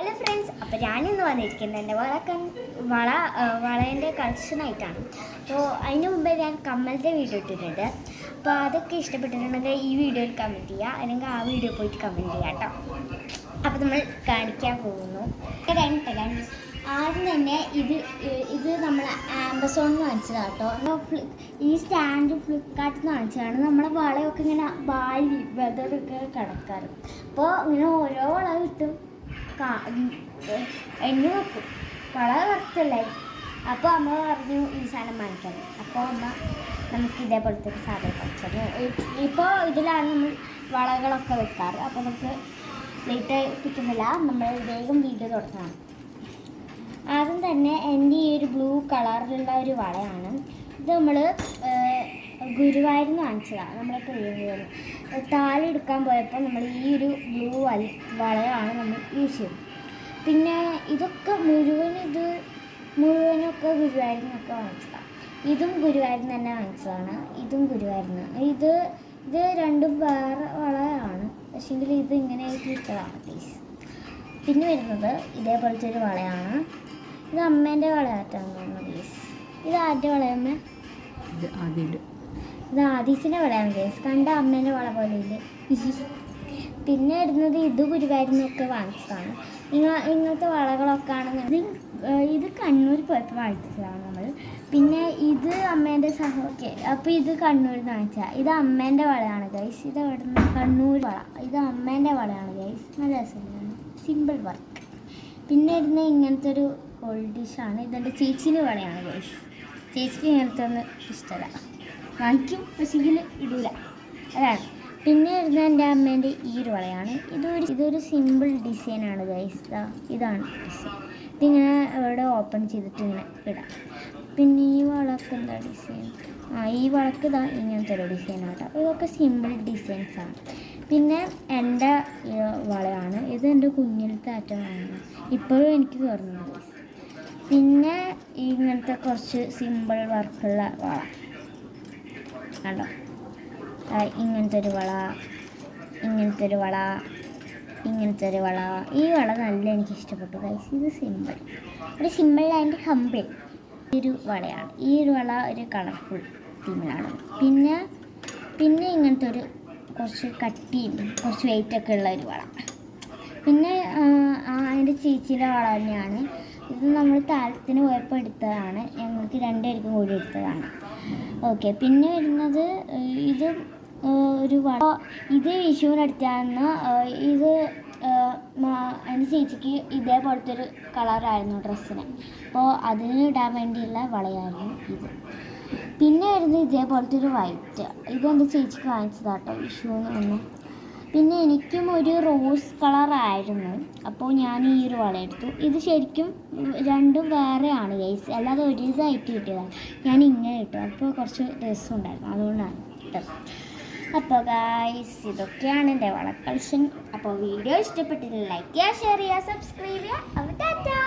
Hello friends, അപ്പോൾ ഞാനിന്ന് വന്നിരിക്കുന്നത് എൻ്റെ വളേൻ്റെ കളക്ഷനായിട്ടാണ്. അപ്പോൾ അതിന് മുമ്പേ ഞാൻ കമ്മലിൻ്റെ വീഡിയോ ഇട്ടിട്ടുണ്ട്. അപ്പോൾ അതൊക്കെ ഇഷ്ടപ്പെട്ടിട്ടുണ്ടെങ്കിൽ ഈ വീഡിയോയിൽ കമൻറ്റ് ചെയ്യുക, അല്ലെങ്കിൽ ആ വീഡിയോ പോയിട്ട് കമൻറ്റ് ചെയ്യുക കേട്ടോ. അപ്പോൾ നമ്മൾ കാണിക്കാൻ പോകുന്നു. ആദ്യം തന്നെ ഇത് നമ്മൾ ആമസോണിൽ നിന്ന് വാങ്ങിച്ചതാണ് കേട്ടോ. ഈ സ്റ്റാൻഡ് ഫ്ലിപ്കാർട്ടിൽ നിന്ന് വാങ്ങിച്ചതാണ്. നമ്മളെ വളയൊക്കെ ഇങ്ങനെ വാലി വെതറൊക്കെ കിടക്കാറ്. അപ്പോൾ ഇങ്ങനെ ഓരോ വള കിട്ടും, എണ്ണി വെക്കും, വളരെ കറക്റ്റല്ലേ. അപ്പോൾ അമ്മ പറഞ്ഞു ഈ സാധനം വാങ്ങിക്കാൻ. അപ്പോൾ അമ്മ നമുക്ക് ഇതേപോലത്തെ ഒരു സാധനം പഠിച്ചത്. ഇപ്പോൾ ഇതിലാണ് നമ്മൾ വളകളൊക്കെ വെക്കാറ്. അപ്പോൾ നമുക്ക് ലേറ്റ് കിട്ടുന്നില്ല, നമ്മൾ വേഗം വീഡിയോ തുടങ്ങാം. ആദ്യം തന്നെ എൻ്റെ ഈ ഒരു ബ്ലൂ കളറിലുള്ള ഒരു വളയാണ്. ഇത് നമ്മൾ ഗുരുവായൂരിൽ നിന്ന് വാങ്ങിച്ചതാണ്. നമ്മൾ പ്രിയങ്കയാണ് താലി എടുക്കാൻ പോയപ്പോൾ നമ്മൾ ഈ ഒരു ബ്ലൂ വളയാണ് നമ്മൾ യൂസ് ചെയ്തത്. പിന്നെ ഇതൊക്കെ മുഴുവനൊക്കെ ഗുരുവായൂരിൽ നിന്നൊക്കെ വാങ്ങിച്ചതാണ്. ഇതും ഗുരുവായൂരിൽ നിന്ന് തന്നെ വാങ്ങിച്ചതാണ്. ഇതും ഗുരുവായൂരിൽ നിന്ന്. ഇത് രണ്ടും വേറെ വളയാണ്, പക്ഷേങ്കിൽ ഇത് ഇങ്ങനെ ഇട്ടതാണ് പ്ലീസ്. പിന്നെ വരുന്നത് ഇതേപോലത്തെ ഒരു വളയാണ്. ഇത് അമ്മേൻ്റെ വളയായിട്ടാണ് തോന്നുന്നു പ്ലീസ്. ഇത് ആരുടെ വളയമ്മ? ഇത് ആദീസിൻ്റെ വളയാണ് ഗേസ്. കണ്ട അമ്മേൻ്റെ വള പോലെ ഇല്ലേ. പിന്നെ വരുന്നത് ഇത് ഗുരുവായൂരിൽ നിന്നൊക്കെ വാങ്ങിച്ചതാണ്. ഇങ്ങനത്തെ വളകളൊക്കെ ആണെന്നുണ്ടെങ്കിൽ ഇത് കണ്ണൂർ പോയപ്പോൾ വാങ്ങിച്ചതാണ് നമ്മൾ. പിന്നെ ഇത് അമ്മേൻ്റെ ഓക്കെ. അപ്പോൾ ഇത് കണ്ണൂരിൽ നിന്ന് വാങ്ങിച്ചതാണ്. ഇത് അമ്മേൻ്റെ വളയാണ് ഗൈസ്. ഇത് അവിടെ നിന്ന് കണ്ണൂർ വള. ഇത് അമ്മേൻ്റെ വളയാണ് ഗൈസ്. നല്ല രസമാണ്, സിമ്പിൾ വർക്ക്. പിന്നെ വരുന്ന ഇങ്ങനത്തെ ഒരു ഗോൾഡിഷാണ്. ഇതെൻ്റെ ചേച്ചീൻ്റെ വളയാണ് ഗൈസ്. ചേച്ചിക്ക് ഇങ്ങനത്തെ ഒന്നും ഇഷ്ടമല്ല, വാങ്ങിക്കും പക്ഷേങ്കിൽ ഇടൂല, അതാണ്. പിന്നെ വരുന്ന എൻ്റെ അമ്മേൻ്റെ ഈ ഒരു വളയാണ്. ഇതൊരു സിമ്പിൾ ഡിസൈനാണ് ഗൈസ്. ഇതാണ് ഡിസൈൻ. ഇതിങ്ങനെ ഇവിടെ ഓപ്പൺ ചെയ്തിട്ട് ഇങ്ങനെ ഇടാം. പിന്നെ ഈ വളക്ക് എന്താ ഡിസൈൻ? ഈ വളക്ക് ഇതാ ഇങ്ങനത്തെ ഒരു ഡിസൈനാണ് കേട്ടോ. ഇതൊക്കെ സിമ്പിൾ ഡിസൈൻസാണ്. പിന്നെ എൻ്റെ വളയാണ്. ഇത് എൻ്റെ കുഞ്ഞിലത്തെ അറ്റമാണ്, ഇപ്പോഴും എനിക്ക് കയറുന്നത് ഗൈസ്. പിന്നെ ഇങ്ങനത്തെ കുറച്ച് സിമ്പിൾ വർക്കുള്ള വള കണ്ടോ. ഇങ്ങനത്തെ ഒരു വള, ഇങ്ങനത്തെ ഒരു വള, ഇങ്ങനത്തെ ഒരു വള. ഈ വള നല്ല എനിക്ക് ഇഷ്ടപ്പെട്ടു ഗൈസ്. ഇത് സിമ്പിൾ ആൻഡ് ഹമ്പിൾ ഒരു വളയാണ്. ഈ ഒരു വള ഒരു കളർഫുൾ തീമിലാണ്. പിന്നെ ഇങ്ങനത്തെ ഒരു കുറച്ച് കട്ടിയും കുറച്ച് വെയിറ്റൊക്കെ ഉള്ള ഒരു വള. പിന്നെ അതിൻ്റെ ചേച്ചീൻ്റെ വള തന്നെയാണ്. ഇത് നമ്മൾ താരത്തിന് പോയപ്പോൾ എടുത്തതാണ്, ഞങ്ങൾക്ക് രണ്ടുപേർക്കും കൂടി എടുത്തതാണ്. ഓക്കെ. പിന്നെ വരുന്നത് ഇത് ഒരു വള. ഇത് വിഷുവിനടുത്താന്ന്. ഇത് എൻ്റെ ചേച്ചിക്ക് ഇതേപോലത്തെ ഒരു കളറായിരുന്നു ഡ്രസ്സിന്, അപ്പോൾ അതിന് ഇടാൻ വേണ്ടിയുള്ള വളയായിരുന്നു ഇത്. പിന്നെ വരുന്നത് ഇതേപോലത്തെ ഒരു വൈറ്റ്. ഇതെൻ്റെ ചേച്ചിക്ക് വാങ്ങിച്ചതാട്ടോ വിഷുവിന് തന്നെ. പിന്നെ എനിക്കും ഒരു റോസ് കളറായിരുന്നു, അപ്പോൾ ഞാൻ ഈ ഒരു വള എടുത്തു. ഇത് ശരിക്കും രണ്ടും വേറെയാണ് ഗൈസ്, അല്ലാതെ ഒരു ഇതായിട്ട് കിട്ടിയതാണ്. ഞാൻ ഇങ്ങനെ ഇട്ടു, അപ്പോൾ കുറച്ച് രസമുണ്ടായിരുന്നു, അതുകൊണ്ടാണ് ഇട്ടത്. അപ്പോൾ ഗൈസ് ഇതൊക്കെയാണ് എൻ്റെ വള കളക്ഷൻ. അപ്പോൾ വീഡിയോ ഇഷ്ടപ്പെട്ടില്ല ലൈക്ക് ചെയ്യുക, ഷെയർ ചെയ്യുക, സബ്സ്ക്രൈബ് ചെയ്യുക. അപ്പോൾ ടാറ്റാ.